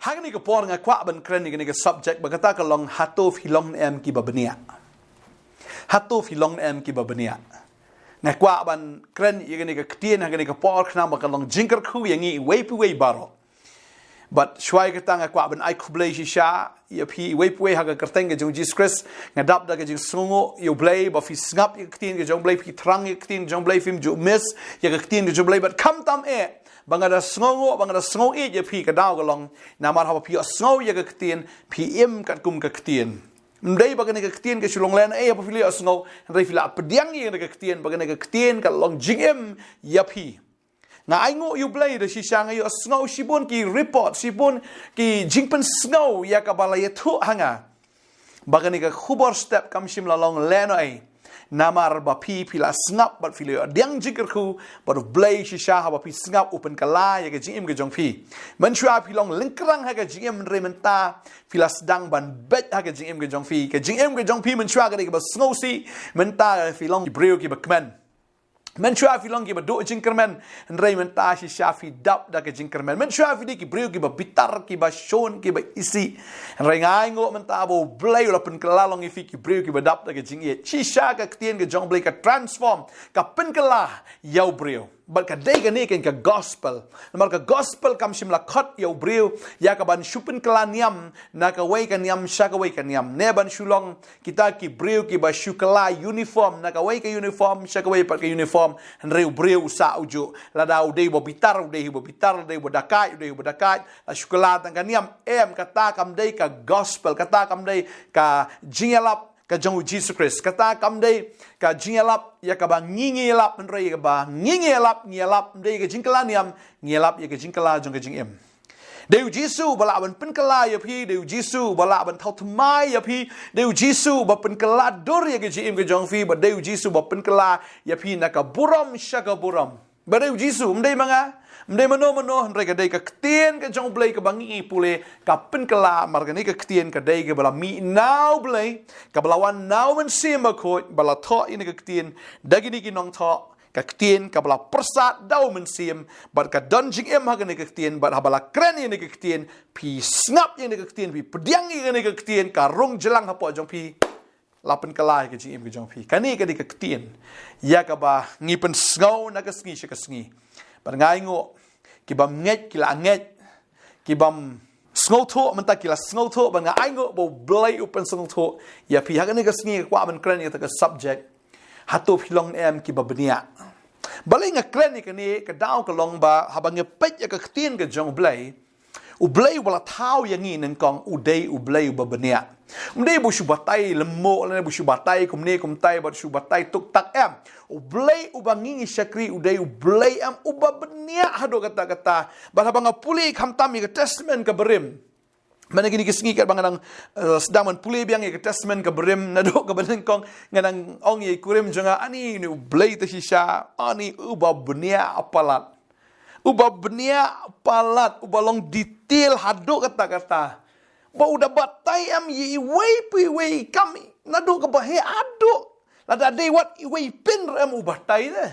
hang ni ke por nga kwa ban kren ni ke subject bagata ka long hato filong em ki babnia hato filong em ki babnia na kwa ban kren ni ke ktien hang ni ke por khna ba ka long jinker khu yangi wei baro but shwai ka tanga kwa ban ai kublei sha ya pi wei ha ka kerteng ke jong Jesus Christ ngadap da ke jing sungo yo blei ba fi ngap ye ktien ke jong blei pi trang ye ktien jong blei fim ju miss ye ke ktien ke jong blei but kam tam bangada sngongo je pi ka daw galong na mar ha pi sngo ye ka ktien pi im kat kum ka ktien ndai bagane ka ktien ke shulong len pa fili sngo ndai fila pediang ye ka ktien bagane ka ktien ka long jingim ya pi nga ai ngo yu blai de shisha nga yu sngo shibun ki report shibun ki jingpen sngo ya ka bala ye thu hanga bagane ka khubor step kam shim la long len namar ba pi pila snap bat fili diang jikir khu bat blai shisha ha ba pi snap open kala ya ke jim ke jong pi man shua pi long lingkrang ha ke jim re menta pila sedang ban bet ha ke jim ke jong pi man shua ke ba snosi menta fi long breu ki ba kmen man shua fi long ki ba do jinkermen re menta shisha fi dap da ke jinkermen man shua fi di ki breu ki ba bitar ki ba shon ki ba isi re ngai ngo menta bo blai la pen kala long fi ki breu ki ba dap da ke jing ye shisha ka ktien ke jong blai ka transform ka pen kala yau breu but ka dai ka ne ken ka gospel mar ka gospel kam shim la khat yau breu ya ka ban shupen kala niam na ka wei ka niam sha ka wei ka niam ne ban shulong kita ki breu ki ba shukala uniform na ka wei ka uniform sha ka wei pa ka uniform reu breu sa uju la dau dei bo bitar dei bo dakai la shukala tang ka niam kata kam dei ka gospel kata kam dei ka jingalap ka jong Jesus Christ kata kam dei ka jingalap ya ka ba ngingilap menrei ka ba ngingilap dei ka jingkala niam ngilap ya ka jingkala jong ka jingem deu Jesus bala ban pen kala ya pi deu Jesus bala ban thau thmai ya pi deu Jesus ba pen kala dor ya ka jingem ka jong fi ba deu Jesus ba pen kala ya pi na ka buram shaka buram ba deu Jesus mdei manga mdei mano ndai ka dei ka ktien ka jong blai ka bangi pule ka pen kala mar ka ni ka ktien ka dei ka bala mi now blai ka bala wan now men sim ko bala tho in ka ktien dagi ni ki nong tho ka ktien ka bala persat dau men sim bar ka don jing em ha ka ni ka ktien bar ha bala kren ni ka ktien pi snap ni ka ktien pi pediang ni ka ktien ka rong jelang ha po jong pi lapen kala ka jing em ka jong pi ka ni ka di ka ktien ya ka ba ngi pen sngau na ka sngi ka sngi bar ngai ngo ki bam nget ki la nget ki bam sngo tho man ta ki la sngo tho ban nga ai ngo bo blai open sngo tho ya pi ha ka ni ka sngi kwa man kren ni ta ka subject hato philong em ki babnia balai nga kren ni ka ni ka daw ka long ba habang nge pet ya ka ktien ka jong blai u blai wala thau yang ni nang kong u dei u blai u babnia mdei bu shu batai lemo le bu shu batai kum ne kum tai ba shu batai tuk tak em u blai u bangi shakri u dei u blai em u babnia hado kata ba habang puli kham tam ka testament ka berim mana gini kesengi kat banganang sedang man pulih biang ke testament ke berim nadok ke beneng kong nganang ong ye kurim jonga ani ni blai te shisha ani uba benia apalat uba long detail hadok kata ba udah batai am ye wei kami nadok ke bahe adok lada dei wat wei pin ram ubatai de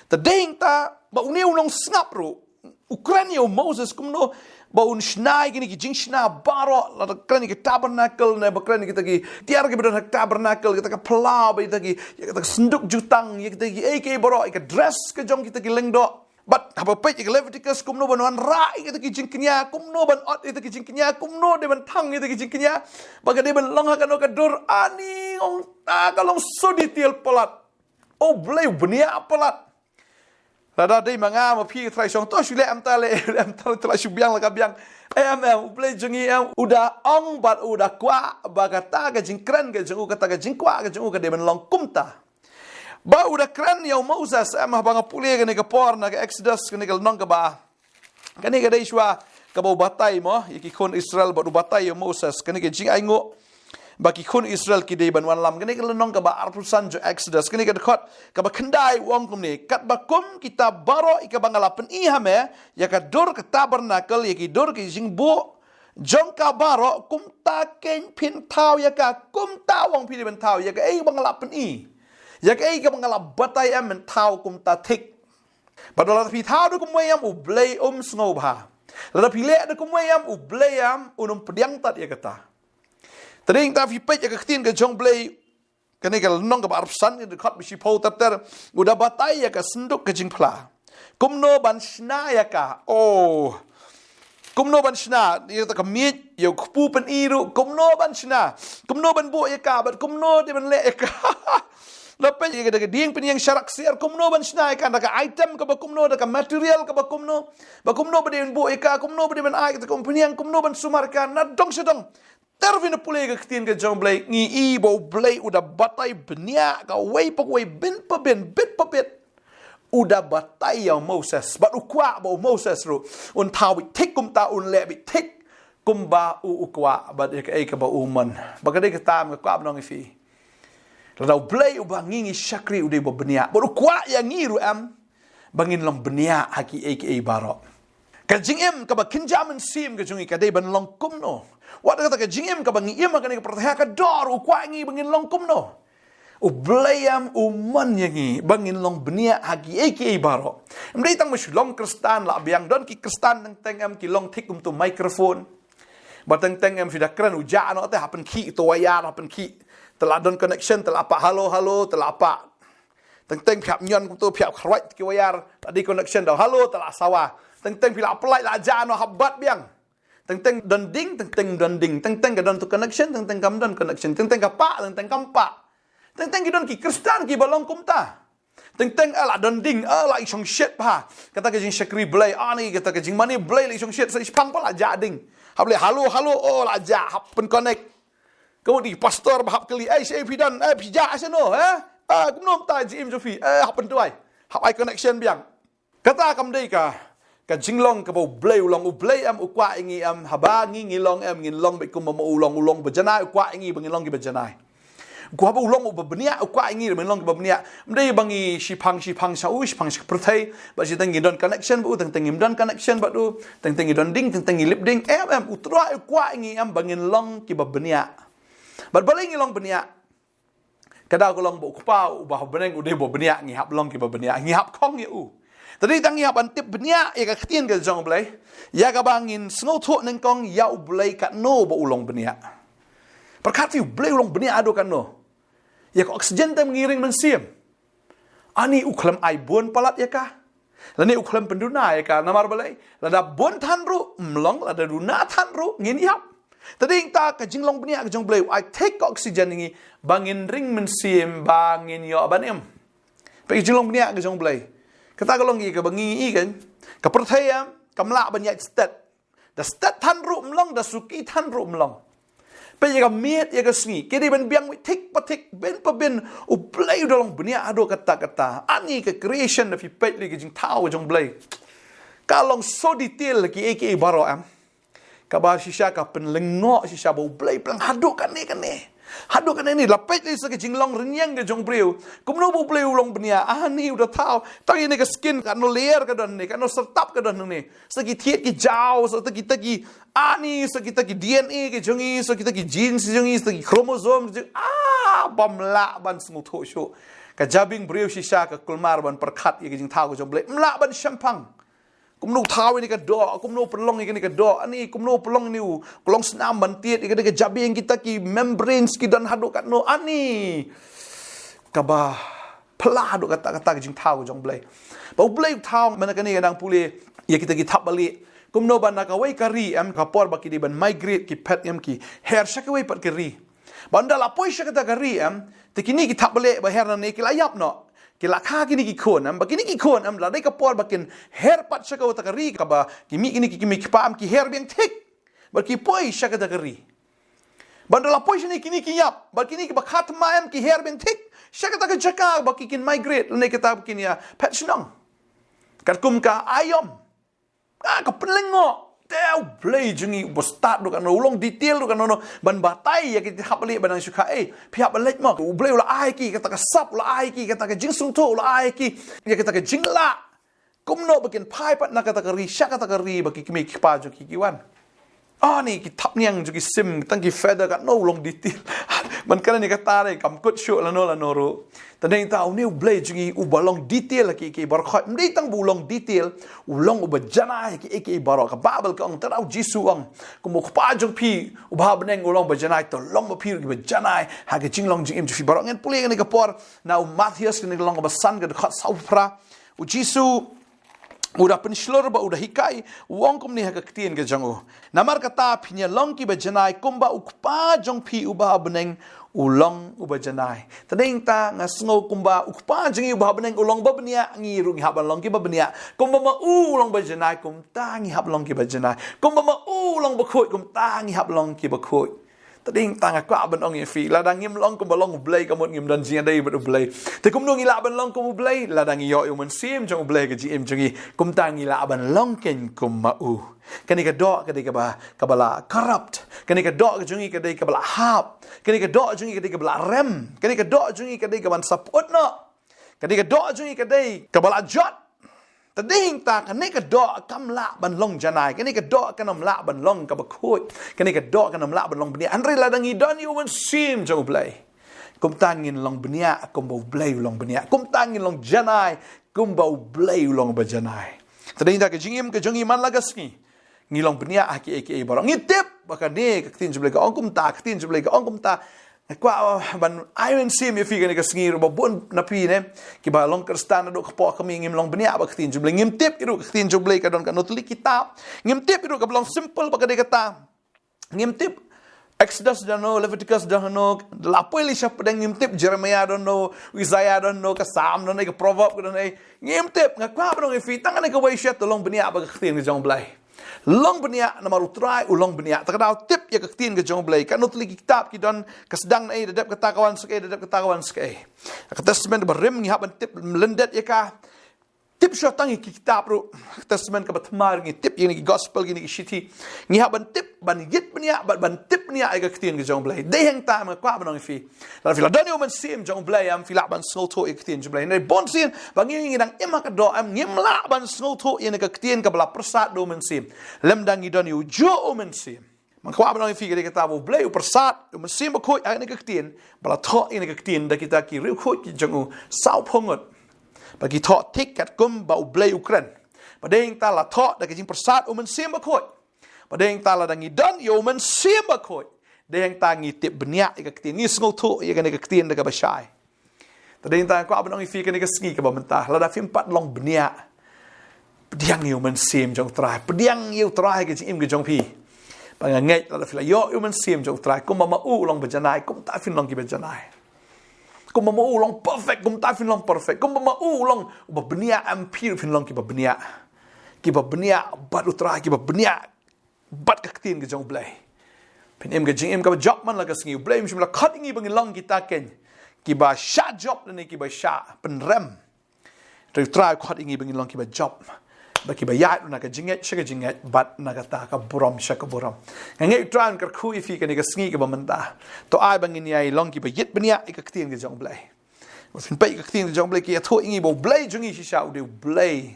ta ding ta ba uni unong snap ro Ukraine Moses kumno ba un shnai gini ki jing shna baro la krani ki tabernacle na ba krani kita ki tiar ki bedan tabernacle kita ka pla ba kita ki kita senduk jutang kita ki ek baro ka dress ka jong kita ki lengdo but apa pe ki Leviticus kumno ban wan ra kita ki jing knya kumno ban ot kita ki jing knya kumno de ban thang kita ki jing knya ba ka de ban long ha ka no ka dur ani ong ta ka long so detail polat oh blai benia polat lada dei manga ma pi trai song to shule am tale am tale tla shubiang la kabiang am uble jungi am uda ong bat uda kwa bagata ga jingkran ga jungu kata ga jingkwa ga jungu ga de ben long kumta ba uda kran yo Moses am banga pule ga ne ga por na ga Exodus ga ne ga nong ga ba ga ne ga dei shwa ka bo batai mo yiki kon Israel ba batai yo Moses ga ne ga jing ai ngo bagi kun Israel ki dei ban wan lam gani ka nong ka ba arpusan jo Exodus gani ka dekot ka ba kendai wong kum ni kat ba kum kita baro ika bangalapen ihame ya ka dor ka tabernacle ya ki dor ki jingbo jong ka baro kum ta ken pin tau ya ka kum ta wong pi ben tau ya ka ei bangalapen i ya ka ei ka bangalap batai am men tau kum ta tik padahal pi tau du kum wayam u blai sngo ba Lada pilih ada kumayam ublayam unum pediang tat ya kata. Tering ta fi pej ya ketin ke jong blay kene ka nong ka arpsan ke khat bisi pau tater udah batai ya ka senduk ke jing phla. Kumno ban shna ya ka. Oh. Kumno ban shna ya ta ka mit ya pu pen iru kumno ban shna. Kumno ban bu ya ka bat kumno di ban le ya ka. Lepas dia kata dia yang syarak siar kumno ban shna kan da item ka ba kumno da material ka ba kumno beden bu eka kumno beden ban ai ka company yang kumno ban sumar kan na dong sedong tervin pule ka ktin ka jong blay ngi i bo blay udah batai benia ka wei pak wei bin pa bin bit pa bit udah batai yang Moses bat ukwa bo Moses ru un tawi tik kum ta un le bi tik kum ba ukwa bat ka ba uman bagade ka tam ka kwa nong ifi Ladau blay ubah ngingi syakri udah berbenia. Baru kuat yang ngiru bangin long benia haki aka barok. Kajing kaba kinjaman sim kajungi kadai ban long kumno. Wada kata kajing kaba ngi akan pertaya ka dor kuat ngi bangin long kumno. Ublayam uman yangi bangin long benia haki aka barok. Mdai tang long kristan la biang don ki kristan nang tengam ki long tik tu microphone. Batang tengam sudah keren ujak no teh hapen ki tu wayar hapen ki. Telah don connection, telah apa halo, telah apa. Teng-teng pihak nyon tu pihak kerawat ki wayar, tadi connection dah halo telah sawah. Teng-teng pihak apply lah aja no habat biang. Teng-teng don ding, teng-teng ka don tu connection, teng-teng kam don connection, teng-teng ka pak, teng-teng kam pak. Teng-teng ki don ki Kristen ki balong kumta. Teng-teng ala don ding, ala isong shit pa. Kata ke jing syakri blay, ani kata ke jing mani blay la isong shit, sa ispang pa la aja ding. Hable halo, oh la aja, happen connect. Kemudian pastor bahap kali, saya pidan, pijak asano, kumnom ta jim jofi, happen tu ai, hap ai connection biang. Kata kam dei ka jinglong ka bau blay ulang ublay ukwa ingi haba ngi ngilong ngilong be kum mo ulong bejanai ukwa ingi bangilong ki bejanai. Gua ba ulong ubenia ukwa ingi bangilong ki benia. Mdei bangi shipang shipang perthai, ba si tengi don connection bu teng don connection ba tu, teng don ding teng lip ding utra ukwa ingi bangilong ki benia. Berbaling ilong benia. Kadang kolong buk pau bah beneng udah bo benia ngihap long ki benia ngihap kong ya u. Tadi tang ngihap antip benia ya ka ktien ka jong blai. Ya ka bangin sngo tho neng kong ya u blai kat no bo ulong benia. Perkat u blai ulong benia ado kan no. Ya ka oksigen tem ngiring mensiam. Ani u klam ai bon palat ya ka. Lani u klam penduna ya ka namar balai. Lada bon tan ru mlong lada duna tan ru ngin yap. Tadi ta ka jinglong benia ka jong blay I take oxygen ngi bangin ring mensim bangin yo banem. Pe jinglong benia ka jong blay. Kata ka long ka bangi i kan. Ka perthaya kamla banyak stat. Da stat tan ru mlong da suki tan ru mlong. Pe ya ka miet ya ka sngi. Kedi ben biang tik patik ben pa ben u blay dolong benia ado kata-kata. Ani ka creation of pet li ka jing tao jong blay. Kalong so detail ki aka baro kabar shisha ka penlengok shisha bau blay pelang haduk kan ni haduk kan ni lapet ni seke jinglong renyang ke jong breu kumno bau blay ulong benia ni udah tahu tagi ni ke skin kan no layer ka don ni kan no sertap ka don ni segi tiet ki jauh segi ni segi DNA ke jongi segi genes jongi segi kromosom bamla ban semut sho ka jabing breu shisha ka kulmar ban perkat ye ke jing tahu ke jong blay mla ban champang kumno tahu ini ka do, kumno pelong ini ka do, ani kumno pelong ini kolong senam bantiet ini ka jabi yang kita ki membranes ki dan haduk kat no ani kaba pelah haduk kata-kata jing tahu jong blay. Bau blay tahu mana kani kadang pulih ya kita ki tap balik. Kumno ban nak away kari kapor baki di ban migrate ki pet ki hair syakaway pat kari. Banda lapoi syakata kari tekini ki tap balik ba hair na ki layap no. Kila kha kini ki khon bakini ki khon la dai ka por bakin hair pat shaka ta kari ka ba kimi kini ki mi pam ki hair biang thik ba ki poi shaka ta kari bandala poi shini kini ki yap ba kini ki ba khat ma ki hair biang thik shaka ta ka jaka ba ki kin migrate ne kita kini ya pet shnong kat kum ka ayom ka penlengo teu blay jungi bo start do kan ulong detail do kan no ban batai ya kita hapli banang suka pihak balik mo blay ula ai ki kata ka sap ula ai ki kata ka jingsung to ula ai ki ya kata ka jingla kumno bakin pai pat na kata ka ri sha kata ka ri baki kimi ki pa jo ki kiwan ni ki tap niang jo ki sim tang ki feather ka no ulong detail มันkan ni kata re kam kut syuk lano ru tadeng ta u new blade jungi u balong detail ki bar khoi mdei tang bulong detail u long u bajana ki bar ka babel ka ong tarau jisu ong kum pa jong pi u ba beneng u long bajana to long ba pi ki bajana ha ke jing long jing im fi bar ngen puli ni ka por na u Matthias ni long ba san ga khat sau pra u jisu udah penslur ba udah hikai wong kum ni haka ktien ke jangu namar kata phinya long ki bajanai kumba ukpa jong phi uba beneng ulong uba janai tadeng ta ngasngo kumba ukpa jengi uba beneng ulong ba benia ngi ru ngi haban long ki ba benia kumba ma ulong bajanai kum ta ngi hab long ki bajanai kumba ma ulong ba khoi kum ta ngi hab long ki ba khoi tading tang ka ban ong fi la dang ngim long kum balong blay ka mot ngim dan jing dai ba blay te kum no ngi la ban long kum blay la dang yo yo man sim jong blay ka ji em jongi kum tang ngi la ban long ken kum ma u kani ka do ka dei ka ba ka bala corrupt kani ka do ka jongi ka dei ka bala hap kani ka do jongi ka dei ka bala rem kani ka do jongi ka dei ka ban support no kani ka do jongi ka dei ka bala jot tading ta kan ka do kam la ban long janai kan ka do kan la ban long ka ba khoi kan ka do kan la ban long bnia anre la dangi don you man sim jo play kum tangin long bnia kum bo play long bnia kum tangin long janai kum bo play long ba janai tading ta ka jingim ka jongi man lagaski ngi long bnia aki barang ngi tip baka ne ka tin jo play ka ong kum ta ka tin jo play ka ong kum ta kwa ban iron sim ye figa ni ka sngi ro bon na pi ne ki ba long kristan do ka po ka mi ngim long benia ba ktin juble ngim tip iru ka ktin juble ka don ka notli kitab ngim tip iru ka long simple ba ka de kata ngim tip Exodus don't know, Leviticus don't know, lapo ili siya padang ngim tip Jeremiah don't know, Isaiah don't know, ka Psalm don't know, ka Proverb don't know, ngim tip nga kwa ba dong ifi tangan ka way siya to long benia ba ka ktin ka jong blay long benia na marutrai ulong benia takadaw tip ya kaktin ke jong blay kanut li kitab ki don kasdang na dadap katakawan ske dadap katakawan ske ka testament ba rim ngi haban tip melendet ya ka tip syotang ki kitab ru testament ka batmar ngi tip ni gospel ni shiti ngi haban tip ban yit benia ban tip nia ay kaktin ke jong blay de hang ta ma kwa banong fi la fi la don man sim jong blay am fi la ban snol to kaktin jong blay nei bon sin bang ngi dang emak do am ngim la ban snol to ina kaktin ka bla persat do man sim lem dang i don you jo man sim man kwa banong fi ke kata bo blay u persat man sim ba khoi ay kaktin bla to ina kaktin da kita ki ru khoi ki jong u sau phongot bagi thọ thích cắt cúm bầu blay Ukraine, và đây ta là thọ để cái chính persat mình xem bạc hội, và đây ta là đang nghĩ đón yêu mình xem bạc hội, đây ta nghĩ tiệm bnia cái tiền nghĩ sngol thọ cái tiền để cái bà sai, và đây ta có áp dụng phi cái ski cái bà mình ta là đã phim bắt long bnia, bdiang yêu mình xem trong trai, bdiang yêu trai cái chính im cái trong phi, và ngay là phi là yêu mình xem trong trai, cũng mà u long bên này cũng ta phim long cái bên này. Kung ma ulong perfect, kung ta fin long perfect, kung ma ulong ba benia ampir fin long ki ba benia bat utra ki ba benia bat kaktin ke jong blay pin em ke jing em ka job man la ka sngi blame shim la cutting i bang long kita ken ki ba sha job ne ki ba sha pen rem to try cutting i bang long ki ba job ba ki ba ya na ka jinget shaka jinget bat na ka ta ka buram shaka buram nge try ka khu i fi ka ne ka sngi ke ba man ta to ai bang ni ai long ki ba yit benia i ka ktin ke jong blay wa fin pai ka ktin ke jong blay ki ya tho ingi bo blay jungi shi sha u de blay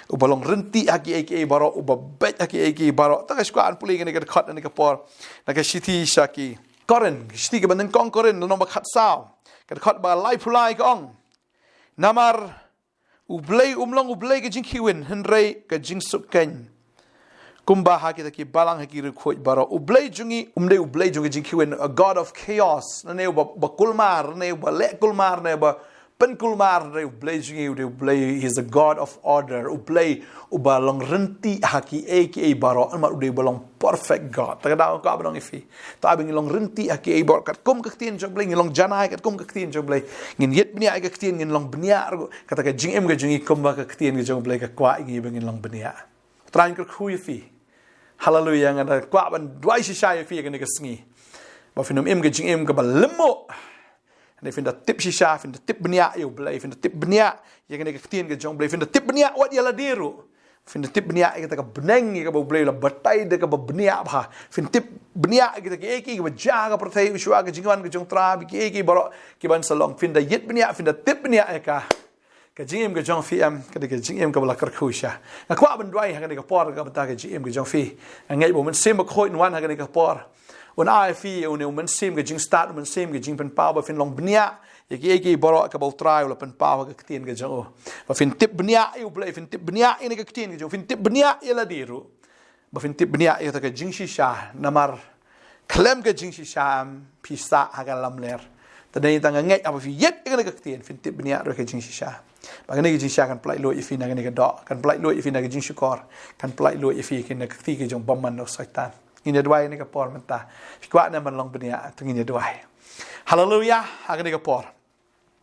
u balong renti aki baro u ba bet aki baro ta ka skwan puli ne ka khat ne ka por na ka shiti shaki koren shiti ke ban kong koren no ba khat sao ka khat ba lai pulai ka ong namar ublay umlong ublay ke jing kiwin henrei ke jing sukken kumba ha kita ki balang ha ki rekhoi baro ublay jungi ublay jungi jing kiwin a god of chaos ne ba kulmar ne ba le kulmar ne ba pen kulmar ne ublay jungi ublay he is the god of order ublay ubalong renti ha ki baro ma ude balong perfect god ta da ko abang ifi ta abing long renti ha ki baro kat kum ka tin jong blay long janai kat kum ka tin jong blay ngin yet bnia ka tin ngin long bnia kata ka jing em ka jungi kum ka tin jong blay ka kwa ngi bangin long bnia train ka khu ifi hallelujah ngada kwa ban dwai shi sha ifi ka ne ka sngi ba finum em ka jing em ka ba lemo en vind dat tip shisha vind de tip benia eu blay vind de tip benia je kan ek tien ke jong blay vind de tip benia wat jy la deru vind de tip benia ek ta ka beneng ek ba blay la batai de ka ba benia ba vind tip benia ek ta ek ba ja ka protei uswa ka jingwan ka jong tra bi ek baro ki ban salong vind de yit benia vind de tip benia ek ka jingem ka jong fi am ka de ka jingem ka la kar khusha ka kwa ban dwai ha ka de ka por ka ta ka jingem ka jong fi ngai bo man sem ba khoi nwan ha ka de ka por un IFE un men sim ke jing start men sim ke jing pen pau ba fin long bnia ye ki borok ka bau try ula pen pau ke tien ke jong ba fin tip bnia eu play fin tip bnia ini ke tien ke jong fin tip bnia ela diru ba fin tip bnia ya ta ke jing shisha namar klem ke jing shisha pisa haga lamler tadai tanga ngai apa fi yet ke ke tien fin tip bnia ro ke jing shisha ba ke jing shisha kan play lo ifi na ke do kan play lo ifi na ke jing shikor kan play lo ifi ke na ke ti ke jong baman no saitan ini dua ini ke por mentah fikwa na man long bnia tu ini dua hallelujah haga ke por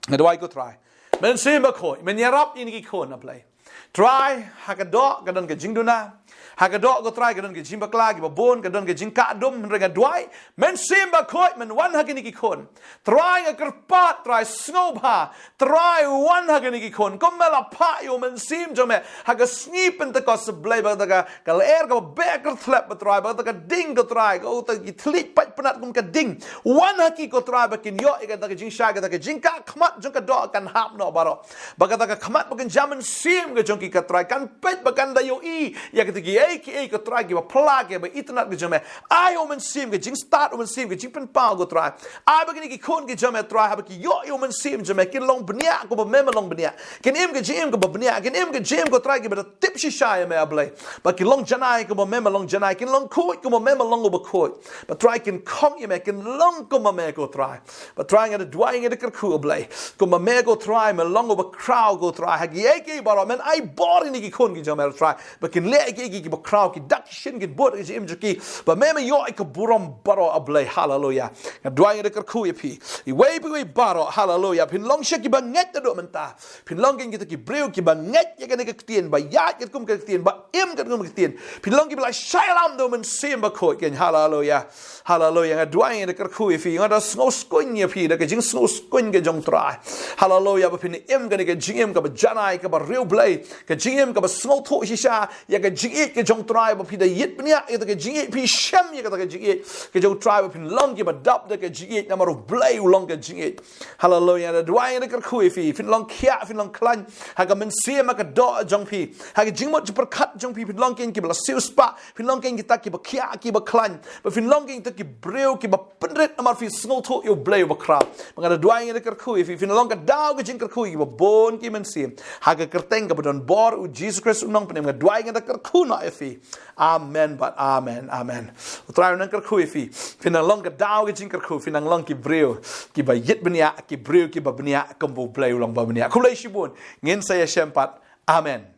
ngedwai go try men simba ko men yarap ini ki ko na play try hakado gadon ke jingduna hakado go try gadon ke jimba kla ki babon gadon ke jingka dum renga dwai men simba ko men wan hakini ki kon try a kerpat try snobha try wan hakini ki kon komela pa yo men sim jome haga snipen te ko seblai ba daga kal er go beker flap ba try ba daga ding go try go ta ki tlik pat penat kum ka ding wan haki go try ba kin yo ga daga jing sha ga daga jingka khmat jong ka do kan hap no baro ba ga daga khmat ba kin jaman sim ga jong ki ka try kan pet ba kan da yo I ya ga ti ei ko try ki ba plag ba itnat ga jome ai o men sim ga jing start o men sim ga jing pen pa go try ai ba ki kon ki jome try ha ba ki yo men sim jome kin long bnia ko ba mem long bnia kin im ga jim ko ba bnia kin im ga jim ko try ki ba tip shi sha me ablay ba ki long janai ko ba mem long janai kin long ko ba mem long ba ko ba try kin kong ye me kin long ko ma me go try ba try ga dwai ga ka ku ablay ko ma me go try me long ba crowd go try ha ki ba men ai bor ni ki kon ki jome try ba kin le ki ba crowd ki dak shin ki bot ki im ki ba mem yo ka buram baro ablay hallelujah ga dwai ga ka ku ye pi I we baro hallelujah pin long shaki ba nget do menta pin long ki ki breu ki ba nget ye ka tien ba ya ki kum ka tien ba im ka kum ka tien pin long ki ba shailam do men sim ba ko ken hallelujah hallelujah ga dwai ga ka ku ye fi ga da sno skun ye pi da ka jing sno skun ga jong try hallelujah ba pin im ga jing im ka ba janai ka ba real play ka jing im ka ba sno tho shisha ya ka jing it ka jong try ba pi da yit bnia ya ka jing it pi sham ya ka jing it ka jong try ba pin long ki ba dap da ka jing it na maru play long ka jing it hallelujah da dwai ga ka ku ye fi fin long kia fin long klan ha ka men sim ka do jong pi ha ka jing mo per khat jong pi fin long ken ki ba siu spa fin long ken ki ta ki ba kia ki ba klan ba fin long ken ta ki breu ki ba pendret na mar fi sno tho yo blay ba kra ma ga dwai ga ka ku ye fi fin long ka daw ka jing ka ku ki ba bon ki men sim ha ka kerteng ka ba don bor u Jesus Christ nong penem ga dwai ga ka ku na fi amen but amen amen try nang ka ku ye fi fin long ka daw ka jing ka ku fin long ki breu ki ba yit benia ki breu ki ba benia kom bo play long ba benia ku lei shibun ngin saya sempat amen